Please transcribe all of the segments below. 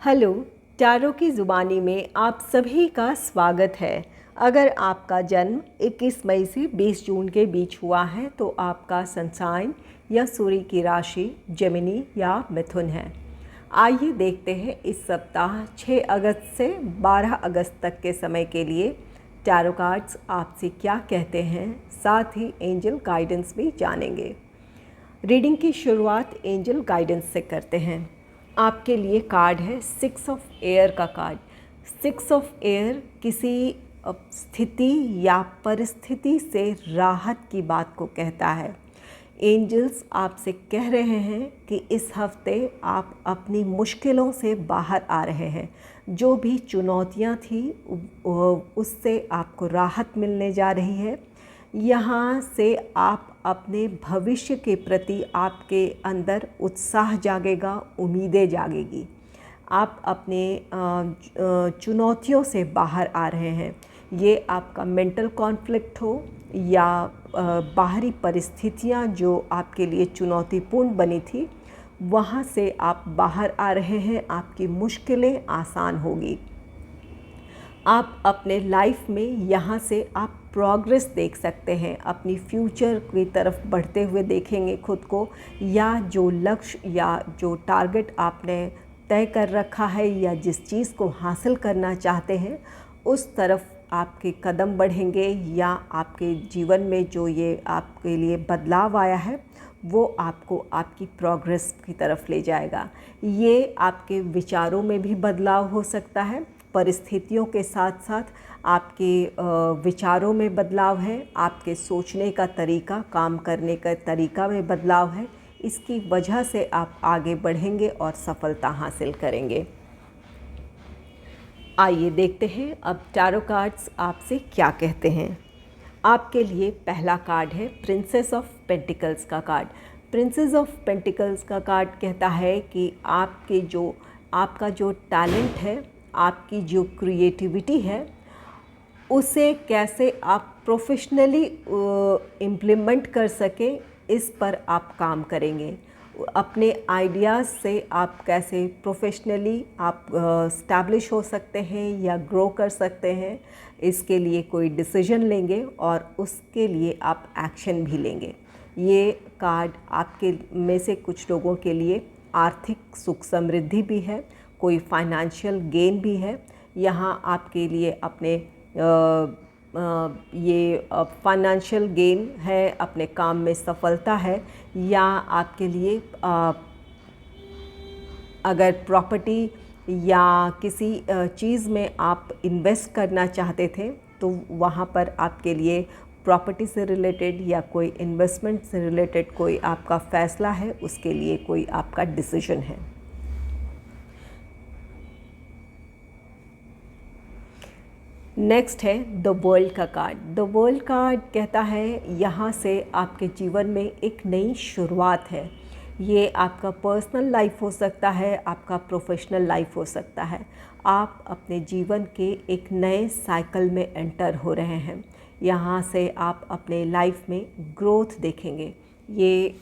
Hello, tarot की ज़ुबानी में आप सभी का स्वागत है। अगर आपका जन्म 21 मई से 20 जून के बीच हुआ है तो आपका सन साइन या सूर्य की राशि जेमिनी या मिथुन है। आइए देखते हैं इस सप्ताह 6 अगस्त से 12 अगस्त तक के समय के लिए टैरो कार्ड्स आपसे क्या कहते हैं, साथ ही एंजल गाइडेंस भी जानेंगे। रीडिंग की शुरुआत एंजल गाइडेंस से करते हैं। आपके लिए कार्ड है 6 ऑफ एयर का कार्ड। 6 ऑफ एयर किसी स्थिति या परिस्थिति से राहत की बात को कहता है। एंजल्स आपसे कह रहे हैं कि इस हफ्ते आप अपनी मुश्किलों से बाहर आ रहे हैं। जो भी चुनौतियां थी उससे आपको राहत मिलने जा रही है। यहाँ से आप अपने भविष्य के प्रति आपके अंदर उत्साह जागेगा, उम्मीदें जागेगी। आप अपने चुनौतियों से बाहर आ रहे हैं। ये आपका मेंटल कॉन्फ्लिक्ट हो या बाहरी परिस्थितियाँ जो आपके लिए चुनौतीपूर्ण बनी थी, वहाँ से आप बाहर आ रहे हैं। आपकी मुश्किलें आसान होगी। आप अपने लाइफ में यहाँ से आप प्रोग्रेस देख सकते हैं। अपनी फ्यूचर की तरफ बढ़ते हुए देखेंगे खुद को, या जो लक्ष्य या जो टारगेट आपने तय कर रखा है या जिस चीज़ को हासिल करना चाहते हैं उस तरफ आपके कदम बढ़ेंगे, या आपके जीवन में जो ये आपके लिए बदलाव आया है वो आपको आपकी प्रोग्रेस की तरफ ले जाएगा। ये आपके विचारों में भी बदलाव हो सकता है। परिस्थितियों के साथ साथ आपके विचारों में बदलाव है। आपके सोचने का तरीका, काम करने का तरीका में बदलाव है। इसकी वजह से आप आगे बढ़ेंगे और सफलता हासिल करेंगे। आइए देखते हैं अब टैरो कार्ड्स आपसे क्या कहते हैं। आपके लिए पहला कार्ड है प्रिंसेस ऑफ पेंटिकल्स का कार्ड। प्रिंसेस ऑफ पेंटिकल्स का कार्ड कहता है कि आपका जो टैलेंट है, आपकी जो क्रिएटिविटी है, उसे कैसे आप प्रोफेशनली इम्प्लीमेंट कर सकें, इस पर आप काम करेंगे। अपने आइडियाज़ से आप कैसे प्रोफेशनली आप स्टैब्लिश हो सकते हैं या ग्रो कर सकते हैं, इसके लिए कोई डिसीजन लेंगे और उसके लिए आप एक्शन भी लेंगे। ये कार्ड आपके में से कुछ लोगों के लिए आर्थिक सुख समृद्धि भी है, कोई फाइनेंशियल गेन भी है। यहाँ आपके लिए अपने ये फाइनेंशियल गेन है, अपने काम में सफलता है, या आपके लिए अगर प्रॉपर्टी या किसी चीज़ में आप इन्वेस्ट करना चाहते थे तो वहाँ पर आपके लिए प्रॉपर्टी से रिलेटेड या कोई इन्वेस्टमेंट से रिलेटेड कोई आपका फ़ैसला है, उसके लिए कोई आपका डिसीजन है। नेक्स्ट है द वर्ल्ड का कार्ड। द वर्ल्ड कार्ड कहता है यहाँ से आपके जीवन में एक नई शुरुआत है। ये आपका पर्सनल लाइफ हो सकता है, आपका प्रोफेशनल लाइफ हो सकता है। आप अपने जीवन के एक नए साइकिल में एंटर हो रहे हैं। यहाँ से आप अपने लाइफ में ग्रोथ देखेंगे। ये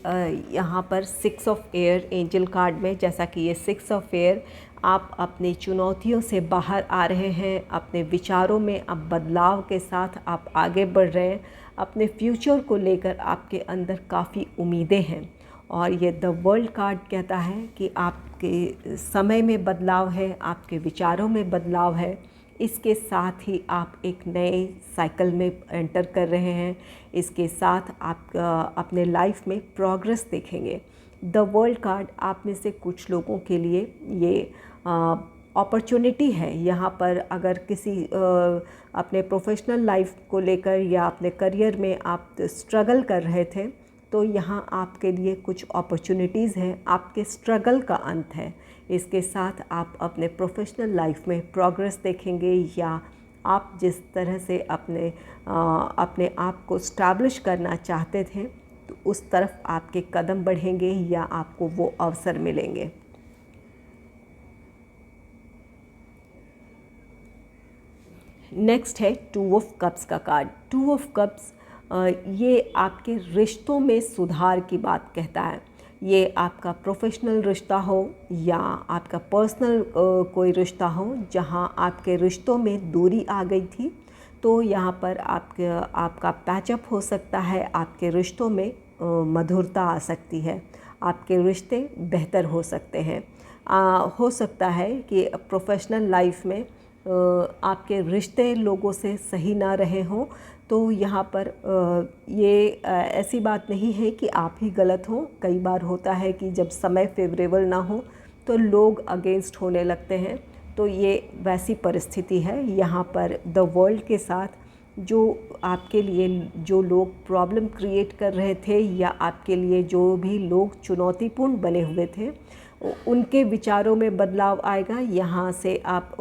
यहाँ पर 6 ऑफ एयर एंजल कार्ड में, जैसा कि ये 6 ऑफ एयर, आप अपनी चुनौतियों से बाहर आ रहे हैं। अपने विचारों में अब बदलाव के साथ आप आगे बढ़ रहे हैं। अपने फ्यूचर को लेकर आपके अंदर काफ़ी उम्मीदें हैं। और ये द वर्ल्ड कार्ड कहता है कि आपके समय में बदलाव है, आपके विचारों में बदलाव है। इसके साथ ही आप एक नए साइकिल में एंटर कर रहे हैं। इसके साथ आप अपने लाइफ में प्रोग्रेस देखेंगे। द वर्ल्ड कार्ड आप में से कुछ लोगों के लिए ये अपॉर्चुनिटी है। यहाँ पर अगर किसी अपने प्रोफेशनल लाइफ को लेकर या अपने करियर में आप स्ट्रगल कर रहे थे तो यहाँ आपके लिए कुछ अपॉर्चुनिटीज़ हैं। आपके स्ट्रगल का अंत है। इसके साथ आप अपने प्रोफेशनल लाइफ में प्रोग्रेस देखेंगे, या आप जिस तरह से अपने आप को स्टैब्लिश करना चाहते थे तो उस तरफ आपके कदम बढ़ेंगे या आपको वो अवसर मिलेंगे। नेक्स्ट है 2 ऑफ कप्स का कार्ड। 2 ऑफ कप्स ये आपके रिश्तों में सुधार की बात कहता है। ये आपका प्रोफेशनल रिश्ता हो या आपका पर्सनल कोई रिश्ता हो जहाँ आपके रिश्तों में दूरी आ गई थी, तो यहाँ पर आपका पैचअप हो सकता है, आपके रिश्तों में मधुरता आ सकती है, आपके रिश्ते बेहतर हो सकते हैं। हो सकता है कि प्रोफेशनल लाइफ में आपके रिश्ते लोगों से सही ना रहे हों, तो यहाँ पर ये ऐसी बात नहीं है कि आप ही गलत हों। कई बार होता है कि जब समय फेवरेबल ना हो तो लोग अगेंस्ट होने लगते हैं, तो ये वैसी परिस्थिति है। यहाँ पर द वर्ल्ड के साथ जो आपके लिए जो लोग प्रॉब्लम क्रिएट कर रहे थे या आपके लिए जो भी लोग चुनौतीपूर्ण बने हुए थे, उनके विचारों में बदलाव आएगा। यहाँ से आप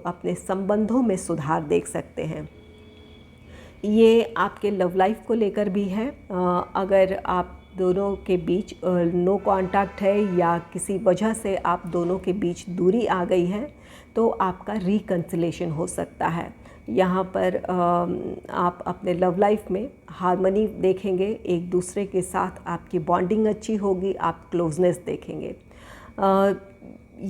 अपने संबंधों में सुधार देख सकते हैं। ये आपके लव लाइफ को लेकर भी है। अगर आप दोनों के बीच नो कांटेक्ट है या किसी वजह से आप दोनों के बीच दूरी आ गई है, तो आपका रिकन्सिलेशन हो सकता है। यहाँ पर आप अपने लव लाइफ में हार्मनी देखेंगे, एक दूसरे के साथ आपकी बॉन्डिंग अच्छी होगी, आप क्लोजनेस देखेंगे।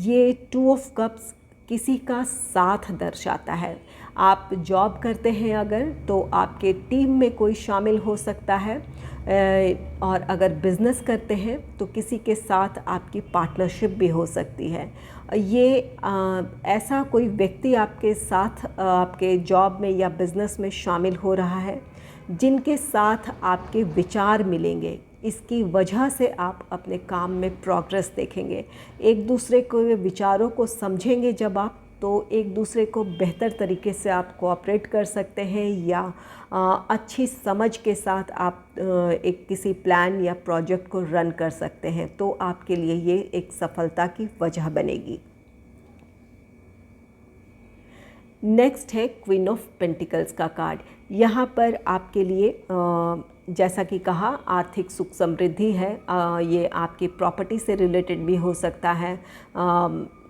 ये 2 ऑफ कप्स किसी का साथ दर्शाता है। आप जॉब करते हैं अगर, तो आपके टीम में कोई शामिल हो सकता है, और अगर बिज़नेस करते हैं तो किसी के साथ आपकी पार्टनरशिप भी हो सकती है। ये ऐसा कोई व्यक्ति आपके साथ आपके जॉब में या बिज़नेस में शामिल हो रहा है जिनके साथ आपके विचार मिलेंगे। इसकी वजह से आप अपने काम में प्रोग्रेस देखेंगे। एक दूसरे के विचारों को समझेंगे जब आप, तो एक दूसरे को बेहतर तरीके से आप कोऑपरेट कर सकते हैं या अच्छी समझ के साथ आप एक किसी प्लान या प्रोजेक्ट को रन कर सकते हैं, तो आपके लिए ये एक सफलता की वजह बनेगी। नेक्स्ट है क्वीन ऑफ पेंटिकल्स का कार्ड। यहाँ पर आपके लिए जैसा कि कहा, आर्थिक सुख समृद्धि है। ये आपकी प्रॉपर्टी से रिलेटेड भी हो सकता है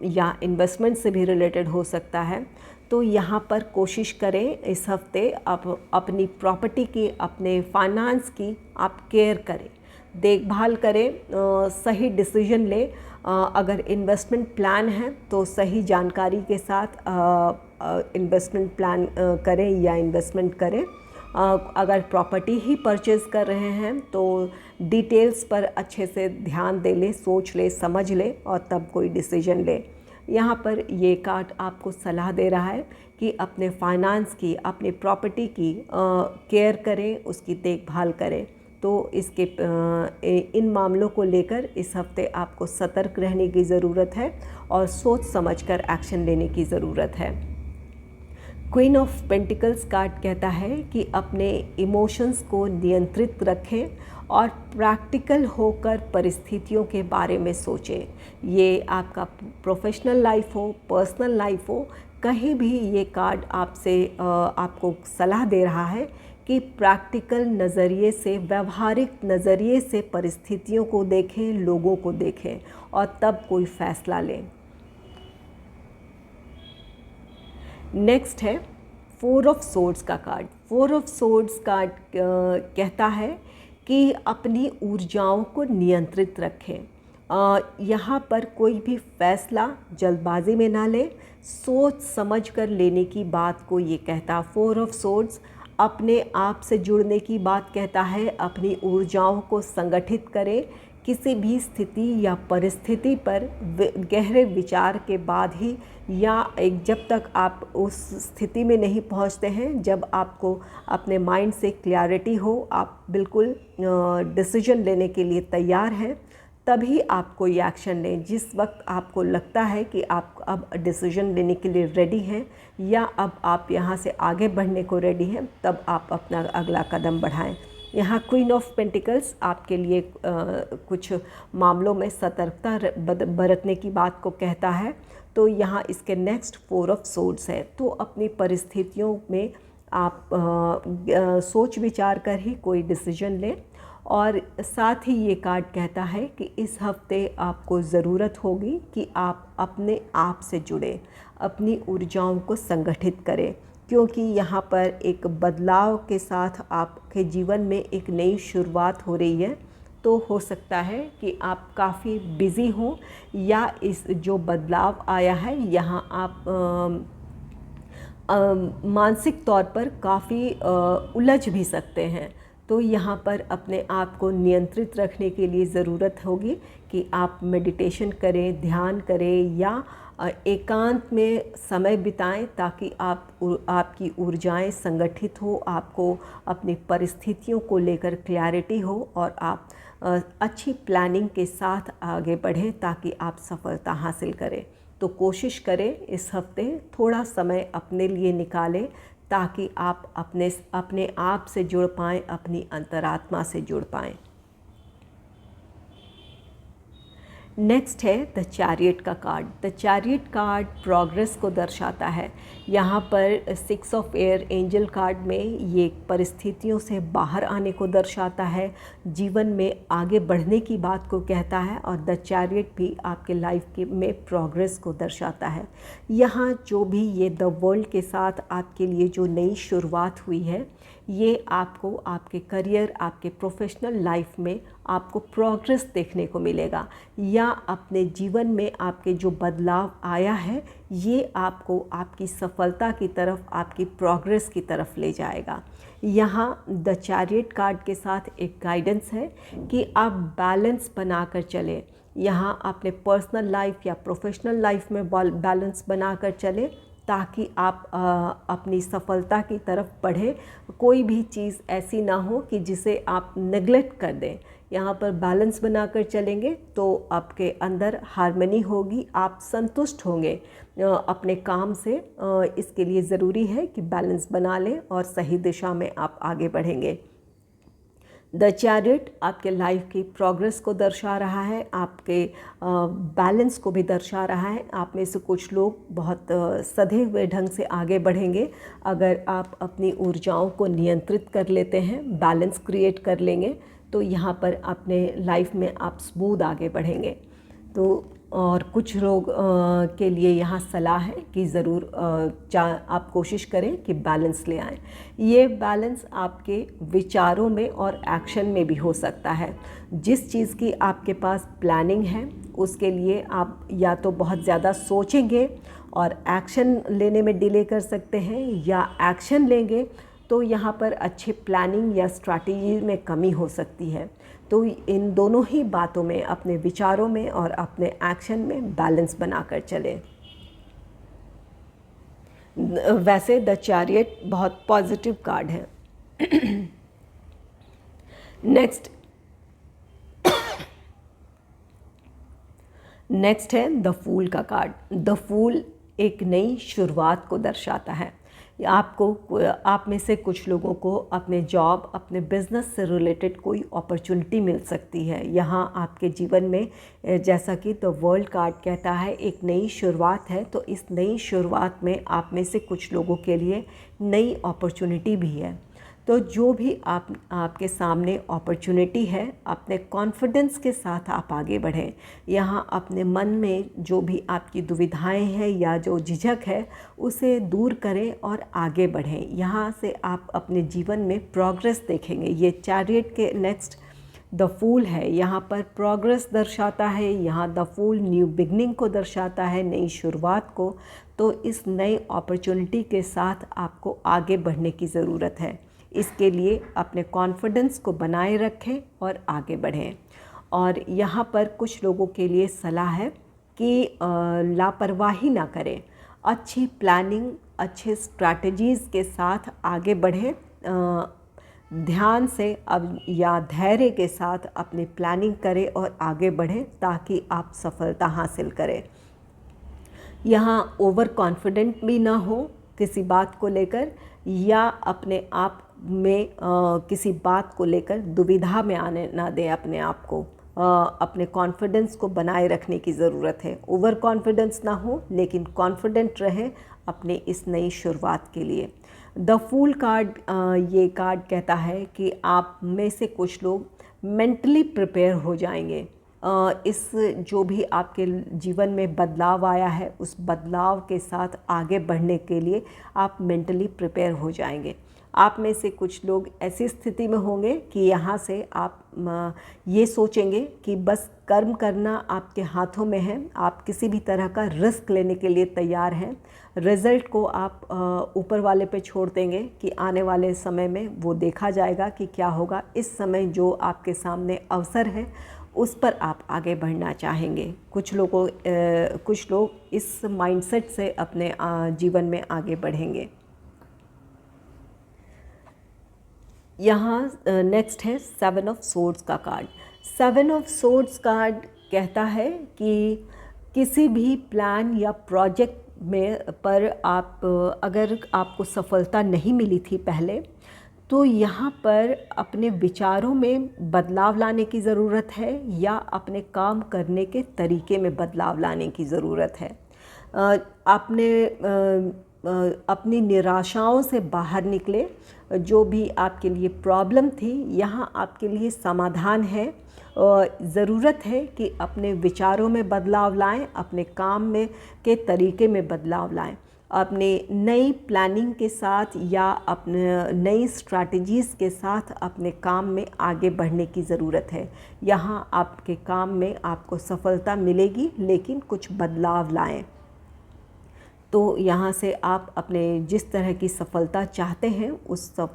या इन्वेस्टमेंट से भी रिलेटेड हो सकता है। तो यहाँ पर कोशिश करें इस हफ्ते अपनी प्रॉपर्टी की, अपने फाइनेंस की आप केयर करें, देखभाल करें, सही डिसीजन लें। अगर इन्वेस्टमेंट प्लान है तो सही जानकारी के साथ इन्वेस्टमेंट प्लान करें या इन्वेस्टमेंट करें। अगर प्रॉपर्टी ही परचेज़ कर रहे हैं तो डिटेल्स पर अच्छे से ध्यान दे लें, सोच लें, समझ लें और तब कोई डिसीजन लें। यहाँ पर ये कार्ड आपको सलाह दे रहा है कि अपने फाइनेंस की, अपनी प्रॉपर्टी की केयर करें, उसकी देखभाल करें। तो इन मामलों को लेकर इस हफ्ते आपको सतर्क रहने की ज़रूरत है और सोच समझकर एक्शन लेने की ज़रूरत है। क्वीन ऑफ पेंटिकल्स कार्ड कहता है कि अपने इमोशंस को नियंत्रित रखें और प्रैक्टिकल होकर परिस्थितियों के बारे में सोचें। ये आपका प्रोफेशनल लाइफ हो, पर्सनल लाइफ हो, कहीं भी ये कार्ड आपको सलाह दे रहा है कि प्रैक्टिकल नज़रिए से, व्यवहारिक नज़रिए से परिस्थितियों को देखें, लोगों को देखें और तब कोई फ़ैसला लें। नेक्स्ट है 4 ऑफ सोर्ड्स का कार्ड। 4 ऑफ सोर्ड्स कार्ड कहता है कि अपनी ऊर्जाओं को नियंत्रित रखें। यहाँ पर कोई भी फैसला जल्दबाजी में ना लें, सोच समझ कर लेने की बात को ये कहता। 4 ऑफ सोर्ड्स अपने आप से जुड़ने की बात कहता है। अपनी ऊर्जाओं को संगठित करें, किसी भी स्थिति या परिस्थिति पर गहरे विचार के बाद ही, या जब तक आप उस स्थिति में नहीं पहुंचते हैं जब आपको अपने माइंड से क्लैरिटी हो, आप बिल्कुल डिसीजन लेने के लिए तैयार हैं, तभी आप कोई एक्शन लें। जिस वक्त आपको लगता है कि आप अब डिसीजन लेने के लिए रेडी हैं या अब आप यहाँ से आगे बढ़ने को रेडी हैं, तब आप अपना अगला कदम बढ़ाएं। यहाँ क्वीन ऑफ पेंटिकल्स आपके लिए कुछ मामलों में सतर्कता बरतने की बात को कहता है। तो यहाँ इसके नेक्स्ट 4 ऑफ सोर्ड्स है। तो अपनी परिस्थितियों में आप सोच विचार कर ही कोई डिसीजन लें। और साथ ही ये कार्ड कहता है कि इस हफ्ते आपको ज़रूरत होगी कि आप अपने आप से जुड़ें, अपनी ऊर्जाओं को संगठित करें, क्योंकि यहाँ पर एक बदलाव के साथ आपके जीवन में एक नई शुरुआत हो रही है। तो हो सकता है कि आप काफ़ी बिज़ी हों, या इस जो बदलाव आया है यहाँ आप मानसिक तौर पर काफ़ी उलझ भी सकते हैं। तो यहाँ पर अपने आप को नियंत्रित रखने के लिए ज़रूरत होगी कि आप मेडिटेशन करें, ध्यान करें, या एकांत में समय बिताएं, ताकि आपकी ऊर्जाएं संगठित हो, आपको अपनी परिस्थितियों को लेकर क्लैरिटी हो और आप अच्छी प्लानिंग के साथ आगे बढ़ें ताकि आप सफलता हासिल करें। तो कोशिश करें इस हफ्ते थोड़ा समय अपने लिए निकालें, ताकि आप अपने आप से जुड़ पाएँ, अपनी अंतरात्मा से जुड़ पाएँ। नेक्स्ट है द चैरियट का card. The chariot card progress को दर्शाता है। यहाँ पर 6 ऑफ एयर एंजल कार्ड में ये परिस्थितियों से बाहर आने को दर्शाता है, जीवन में आगे बढ़ने की बात को कहता है, और द चैरियट भी आपके लाइफ में प्रोग्रेस को दर्शाता है। यहाँ जो भी ये द वर्ल्ड के साथ आपके लिए जो नई शुरुआत हुई है, ये आपको आपके करियर, आपके प्रोफेशनल लाइफ में आपको प्रोग्रेस देखने को मिलेगा, या अपने जीवन में आपके जो बदलाव आया है ये आपको आपकी सफलता की तरफ, आपकी प्रोग्रेस की तरफ ले जाएगा। यहाँ द चैरियट कार्ड के साथ एक गाइडेंस है कि आप बैलेंस बनाकर चलें। यहाँ अपने पर्सनल लाइफ या प्रोफेशनल लाइफ में बैलेंस बनाकर चलें, ताकि आप अपनी सफलता की तरफ बढ़ें। कोई भी चीज़ ऐसी ना हो कि जिसे आप नेगलेक्ट कर दें। यहाँ पर बैलेंस बनाकर चलेंगे तो आपके अंदर हार्मनी होगी, आप संतुष्ट होंगे अपने काम से। इसके लिए ज़रूरी है कि बैलेंस बना लें और सही दिशा में आप आगे बढ़ेंगे। द चैरियट आपके लाइफ की प्रोग्रेस को दर्शा रहा है, आपके बैलेंस को भी दर्शा रहा है। आप में से कुछ लोग बहुत सधे हुए ढंग से आगे बढ़ेंगे अगर आप अपनी ऊर्जाओं को नियंत्रित कर लेते हैं, बैलेंस क्रिएट कर लेंगे, तो यहाँ पर अपने लाइफ में आप स्मूथ आगे बढ़ेंगे। तो और कुछ लोग के लिए यहाँ सलाह है कि ज़रूर आप कोशिश करें कि बैलेंस ले आएँ। ये बैलेंस आपके विचारों में और एक्शन में भी हो सकता है। जिस चीज़ की आपके पास प्लानिंग है उसके लिए आप या तो बहुत ज़्यादा सोचेंगे और एक्शन लेने में डिले कर सकते हैं, या एक्शन लेंगे तो यहाँ पर अच्छे प्लानिंग या स्ट्रैटेजी में कमी हो सकती है। तो इन दोनों ही बातों में, अपने विचारों में और अपने एक्शन में बैलेंस बनाकर चलें। वैसे द चैरियट बहुत पॉजिटिव कार्ड है। नेक्स्ट है द फूल का कार्ड। द फूल एक नई शुरुआत को दर्शाता है। आप में से कुछ लोगों को अपने जॉब, अपने बिज़नेस से रिलेटेड कोई अपॉर्चुनिटी मिल सकती है। यहाँ आपके जीवन में, जैसा कि द वर्ल्ड कार्ड कहता है, एक नई शुरुआत है। तो इस नई शुरुआत में आप में से कुछ लोगों के लिए नई अपॉर्चुनिटी भी है। तो जो भी आपके सामने अपॉर्चुनिटी है, अपने कॉन्फिडेंस के साथ आप आगे बढ़ें। यहाँ अपने मन में जो भी आपकी दुविधाएं हैं या जो झिझक है उसे दूर करें और आगे बढ़ें। यहाँ से आप अपने जीवन में प्रोग्रेस देखेंगे। ये चैरियट के नेक्स्ट द फूल है। यहाँ पर प्रोग्रेस दर्शाता है। यहाँ द फूल न्यू बिगनिंग को दर्शाता है, नई शुरुआत को। तो इस नई अपॉर्चुनिटी के साथ आपको आगे बढ़ने की ज़रूरत है। इसके लिए अपने कॉन्फिडेंस को बनाए रखें और आगे बढ़ें। और यहाँ पर कुछ लोगों के लिए सलाह है कि लापरवाही ना करें, अच्छी प्लानिंग, अच्छे स्ट्रैटेजीज़ के साथ आगे बढ़ें। ध्यान से अब या धैर्य के साथ अपनी प्लानिंग करें और आगे बढ़ें, ताकि आप सफलता हासिल करें। यहाँ ओवर कॉन्फिडेंट भी ना हो किसी बात को लेकर, या अपने आप में किसी बात को लेकर दुविधा में आने ना दें अपने आप को। अपने कॉन्फिडेंस को बनाए रखने की ज़रूरत है। ओवर कॉन्फिडेंस ना हो, लेकिन कॉन्फिडेंट रहें अपने इस नई शुरुआत के लिए। द फूल कार्ड, ये कार्ड कहता है कि आप में से कुछ लोग मेंटली प्रिपेयर हो जाएंगे। इस जो भी आपके जीवन में बदलाव आया है, उस बदलाव के साथ आगे बढ़ने के लिए आप मेंटली प्रिपेयर हो जाएंगे। आप में से कुछ लोग ऐसी स्थिति में होंगे कि यहाँ से आप ये सोचेंगे कि बस कर्म करना आपके हाथों में है, आप किसी भी तरह का रिस्क लेने के लिए तैयार हैं। रिज़ल्ट को आप ऊपर वाले पे छोड़ देंगे कि आने वाले समय में वो देखा जाएगा कि क्या होगा। इस समय जो आपके सामने अवसर है उस पर आप आगे बढ़ना चाहेंगे। कुछ लोग इस माइंडसेट से अपने जीवन में आगे बढ़ेंगे। यहाँ नेक्स्ट है 7 ऑफ सोर्ड्स का कार्ड। 7 ऑफ सोर्ड्स कार्ड कहता है कि किसी भी प्लान या प्रोजेक्ट में पर अगर आपको सफलता नहीं मिली थी पहले, तो यहाँ पर अपने विचारों में बदलाव लाने की ज़रूरत है या अपने काम करने के तरीके में बदलाव लाने की ज़रूरत है। आपने अपनी निराशाओं से बाहर निकले। जो भी आपके लिए प्रॉब्लम थी, यहाँ आपके लिए समाधान है। ज़रूरत है कि अपने विचारों में बदलाव लाएं, अपने काम में के तरीके में बदलाव लाएं, अपने नई प्लानिंग के साथ या अपने नई स्ट्रैटेजीज़ के साथ अपने काम में आगे बढ़ने की ज़रूरत है। यहाँ आपके काम में आपको सफलता मिलेगी, लेकिन कुछ बदलाव लाएं। तो यहाँ से आप अपने जिस तरह की सफलता चाहते हैं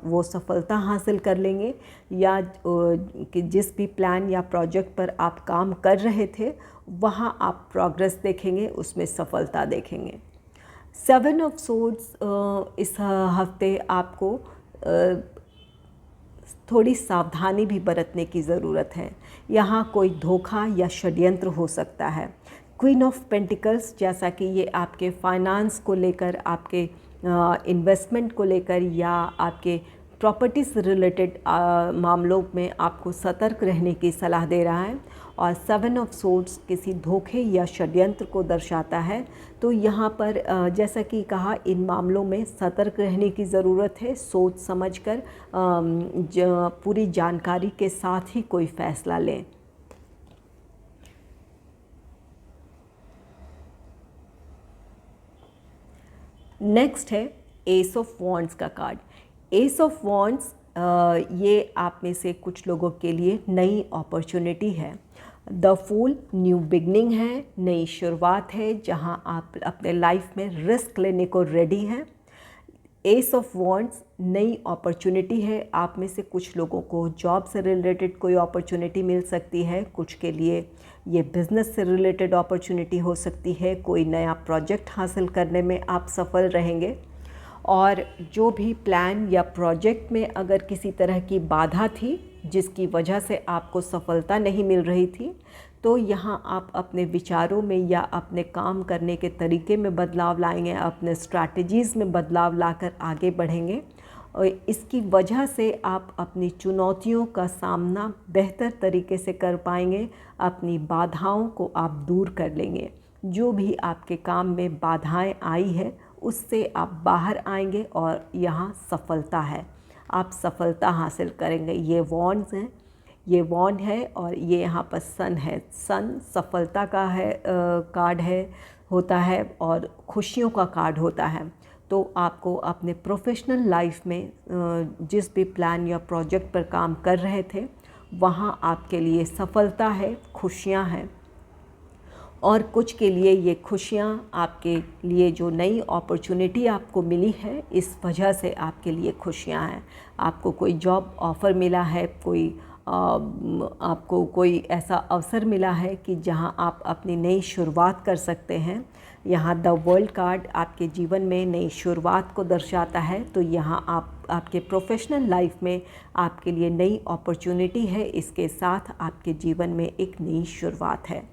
वो सफलता हासिल कर लेंगे, या कि जिस भी प्लान या प्रोजेक्ट पर आप काम कर रहे थे वहाँ आप प्रोग्रेस देखेंगे, उसमें सफलता देखेंगे। 7 ऑफ सोर्ड्स इस हफ्ते आपको थोड़ी सावधानी भी बरतने की ज़रूरत है। यहाँ कोई धोखा या षड्यंत्र हो सकता है। क्वीन ऑफ पेंटिकल्स, जैसा कि ये आपके फाइनेंस को लेकर, आपके इन्वेस्टमेंट को लेकर या आपके प्रॉपर्टी से रिलेटेड मामलों में आपको सतर्क रहने की सलाह दे रहा है। और 7 ऑफ सोर्ड्स किसी धोखे या षड्यंत्र को दर्शाता है। तो यहाँ पर जैसा कि कहा, इन मामलों में सतर्क रहने की ज़रूरत है। सोच समझकर पूरी जानकारी के साथ ही कोई फ़ैसला लें। नेक्स्ट है एस ऑफ वॉन्ड्स का कार्ड। एस ऑफ वॉन्ड्स ये आप में से कुछ लोगों के लिए नई अपॉर्चुनिटी है। द फूल न्यू बिगनिंग है, नई शुरुआत है, जहां आप अपने लाइफ में रिस्क लेने को रेडी हैं। एस ऑफ वॉन्ड्स नई अपॉर्चुनिटी है। आप में से कुछ लोगों को जॉब से रिलेटेड कोई अपॉर्चुनिटी मिल सकती है, कुछ के लिए ये बिज़नेस से रिलेटेड अपॉर्चुनिटी हो सकती है। कोई नया प्रोजेक्ट हासिल करने में आप सफल रहेंगे। और जो भी प्लान या प्रोजेक्ट में अगर किसी तरह की बाधा थी जिसकी वजह से आपको सफलता नहीं मिल रही थी, तो यहाँ आप अपने विचारों में या अपने काम करने के तरीके में बदलाव लाएंगे, अपने स्ट्रैटेजीज़ में बदलाव लाकर आगे बढ़ेंगे। और इसकी वजह से आप अपनी चुनौतियों का सामना बेहतर तरीके से कर पाएंगे, अपनी बाधाओं को आप दूर कर लेंगे। जो भी आपके काम में बाधाएं आई है उससे आप बाहर आएंगे और यहाँ सफलता है, आप सफलता हासिल करेंगे। ये वॉन्ड्स हैं, ये वॉन्ड है और ये यहाँ पर सन है। सन सफलता का है कार्ड है होता है और खुशियों का कार्ड होता है। तो आपको अपने प्रोफेशनल लाइफ में जिस भी प्लान या प्रोजेक्ट पर काम कर रहे थे वहाँ आपके लिए सफलता है, खुशियाँ हैं। और कुछ के लिए ये खुशियाँ आपके लिए जो नई अपॉर्चुनिटी आपको मिली है इस वजह से आपके लिए खुशियाँ हैं। आपको कोई जॉब ऑफ़र मिला है, आपको कोई ऐसा अवसर मिला है कि जहां आप अपनी नई शुरुआत कर सकते हैं। यहाँ द वर्ल्ड कार्ड आपके जीवन में नई शुरुआत को दर्शाता है। तो यहाँ आपके प्रोफेशनल लाइफ में आपके लिए नई अपॉर्चुनिटी है, इसके साथ आपके जीवन में एक नई शुरुआत है।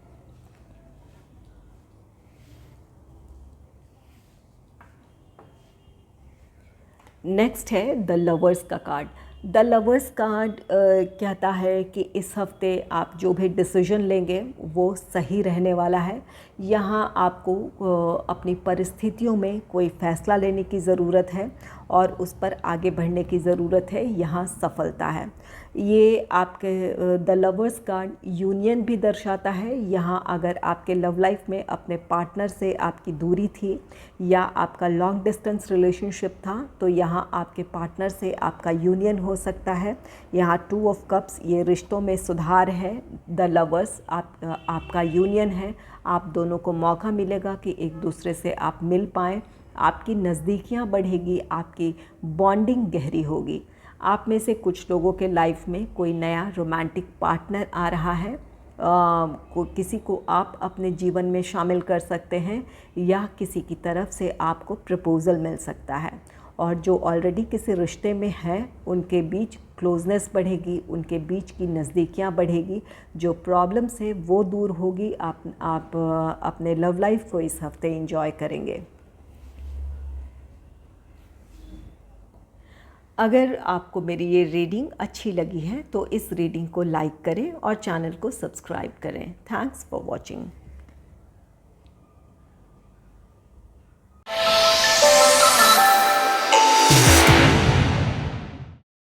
नेक्स्ट है द लवर्स का कार्ड। द लवर्स कार्ड कहता है कि इस हफ्ते आप जो भी डिसीजन लेंगे वो सही रहने वाला है। यहाँ आपको अपनी परिस्थितियों में कोई फ़ैसला लेने की ज़रूरत है और उस पर आगे बढ़ने की ज़रूरत है, यहाँ सफलता है। ये आपके द लवर्स कार्ड यूनियन भी दर्शाता है। यहाँ अगर आपके लव लाइफ में अपने पार्टनर से आपकी दूरी थी या आपका लॉन्ग डिस्टेंस रिलेशनशिप था, तो यहाँ आपके पार्टनर से आपका यूनियन हो सकता है। यहाँ 2 ऑफ कप्स, ये रिश्तों में सुधार है। द लवर्स आपका यूनियन है। आप दोनों को मौका मिलेगा कि एक दूसरे से आप मिल पाएँ, आपकी नज़दीकियाँ बढ़ेगी, आपकी बॉन्डिंग गहरी होगी। आप में से कुछ लोगों के लाइफ में कोई नया रोमांटिक पार्टनर आ रहा है। किसी को आप अपने जीवन में शामिल कर सकते हैं या किसी की तरफ से आपको प्रपोज़ल मिल सकता है। और जो ऑलरेडी किसी रिश्ते में है उनके बीच क्लोजनेस बढ़ेगी, उनके बीच की नज़दीकियाँ बढ़ेगी, जो प्रॉब्लम्स है वो दूर होगी। आप अपने लव लाइफ को इस हफ्ते एंजॉय करेंगे। अगर आपको मेरी ये रीडिंग अच्छी लगी है तो इस रीडिंग को लाइक करें और चैनल को सब्सक्राइब करें। Thanks for watching.